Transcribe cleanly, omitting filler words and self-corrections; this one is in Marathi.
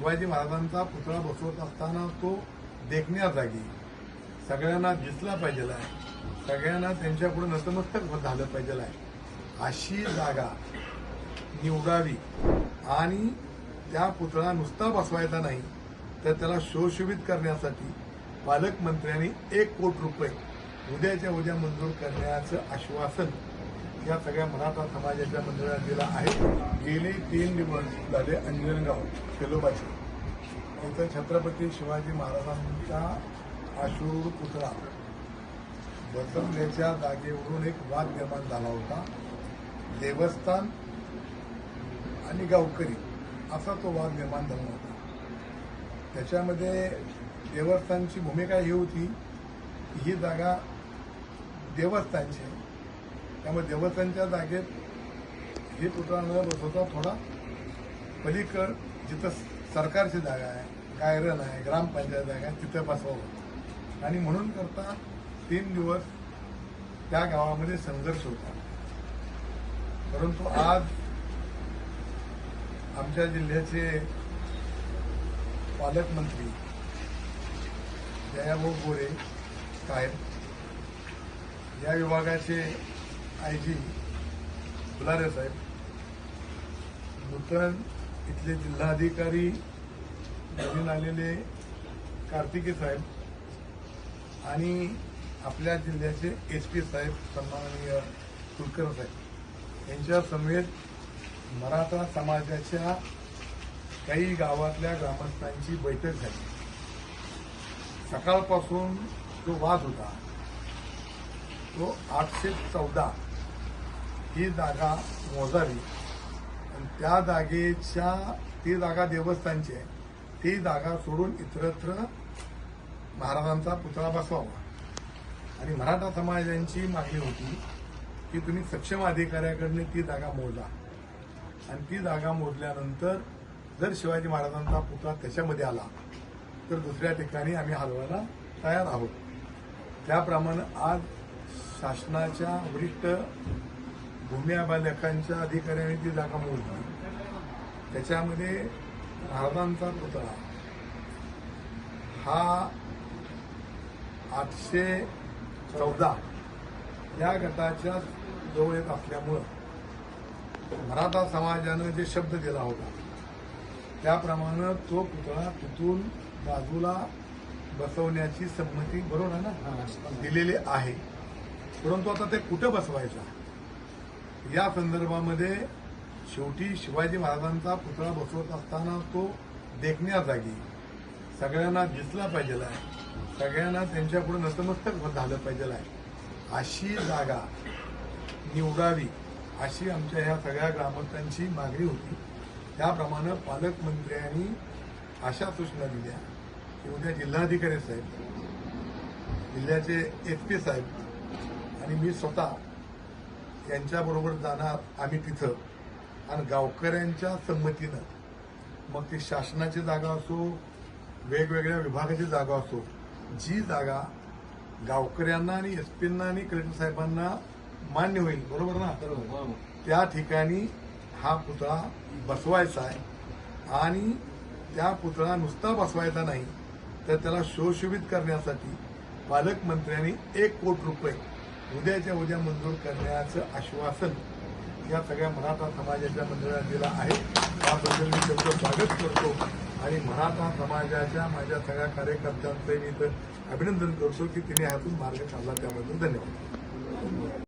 शिवाजी महाराजांचा पुतळा बसवत असताना तो देखण्या जागी सगळ्यांना दिसला पाहिजे आहे, सगळ्यांना त्यांच्यापुढे नतमस्तक झालं पाहिजे आहे, अशी जागा निवडावी आणि त्या पुतळा नुसता बसवायचा नाही तर त्याला शोषवित करण्यासाठी पालकमंत्र्यांनी 1 कोटी रुपये उद्याच्या उद्या मंजूर करण्याचं आश्वासन या सगळ्या मराठा समाजाच्या मंडळाला दिलं आहे. गेले 3 दिवस झाले अंजनगाव खेलोबाचे इथं छत्रपती शिवाजी महाराजांचा अश्रू पुतळा बसवण्याच्या जागेवरून एक वाद निर्माण झाला होता. देवस्थान आणि गावकरी असा तो वाद निर्माण झाला होता. त्याच्यामध्ये देवस्थानची भूमिका ही होती की ही जागा देवस्थानची आहे, त्यामुळे देवस्थानच्या जागेत हे पुतळा न बसवता थोडा पलीकड जिथं सरकारची जागा आहे, गायरन आहे, ग्रामपंचायत जागा आहे तिथं बसवावं आणि म्हणून करता 3 दिवस त्या गावामध्ये संघर्ष होता. परंतु आज आमच्या जिल्ह्याचे पालकमंत्री जयाभाऊ गोरे साहेब, या विभागाचे आयजी फुलारे साहेब, नूतन इथले जिल्हाधिकारी नवीन आलेले कार्तिके साहेब आणि आपल्या जिल्ह्याचे SP साहेब सन्माननीय कुलकर्णी साहेब यांच्या समेत मराठा समाजाच्या काही गावातल्या ग्रामस्थांची बैठक झाली. सकाळपासून जो वाद होता तो 814 ही जागा मोजावी आणि त्या जागेच्या ती जागा देवस्थानची आहे, ती जागा सोडून इतरत्र महाराजांचा पुतळा बसवावा आणि मराठा समाजाची मागणी होती की तुम्ही सक्षम अधिकाऱ्याकडे ती जागा मोजा आणि ती जागा मोजल्यानंतर जर शिवाजी महाराजांचा पुतळा त्याच्यामध्ये आला तर दुसऱ्या ठिकाणी आम्ही हलवायला तयार आहोत. त्याप्रमाणे आज शासनाच्या वरिष्ठ भूमी अभिलेखांच्या अधिकाऱ्यांनी ती जागा मोजली. त्याच्यामध्ये महाराजांचा पुतळा हा 814 या गटाच्या जवळ येत असल्यामुळं मराठा समाजानं जे शब्द दिला होता त्याप्रमाणे तो पुतळा तिथून बाजूला बसवण्याची संमती बरोबर आहे ना दिलेली आहे. परंतु आता ते कुठं बसवायचा या संदर्भामध्ये शेवटी शिवाजी महाराजांचा पुतळा बसवत असताना तो देखण्या जागी सगळ्यांना दिसला पाहिजे आहे, सगळ्यांना त्यांच्यापुढे नतमस्तक झालं पाहिजे आहे, अशी जागा निवडावी अशी आमच्या ह्या सगळ्या ग्रामस्थांची मागणी होती. त्याप्रमाणे पालकमंत्र्यांनी अशा सूचना दिल्या की उद्या जिल्हाधिकारी साहेब, जिल्ह्याचे SP साहेब आणि मी स्वतः यांच्याबरोबर जाणार आम्ही तिथं आणि गावकऱ्यांच्या संमतीनं मग ती शासनाची जागा असो, वेगवेगळ्या विभागाची जागा असो, जी जागा गावकऱ्यांना आणि SPंना आणि कलेक्टर साहेबांना मान्य होईल बरोबर ना, त्या ठिकाणी हा पुतळा बसवायचा आहे आणि त्या पुतळा नुसता बसवायचा नाही तर त्याला शोषवित करण्यासाठी पालकमंत्र्यांनी 1 कोटी रुपये उद्याच्या उद्या मंजूर करण्याचं आश्वासन या सगळ्या मराठा समाजाच्या मंडळाला दिलं आहे. त्याबद्दल मी त्यांचं स्वागत करतो आणि मराठा समाजाच्या माझ्या सगळ्या कार्यकर्त्यांचं मी इथं अभिनंदन करतो की तिने ह्यातून मार्ग काढला, त्याबद्दल धन्यवाद.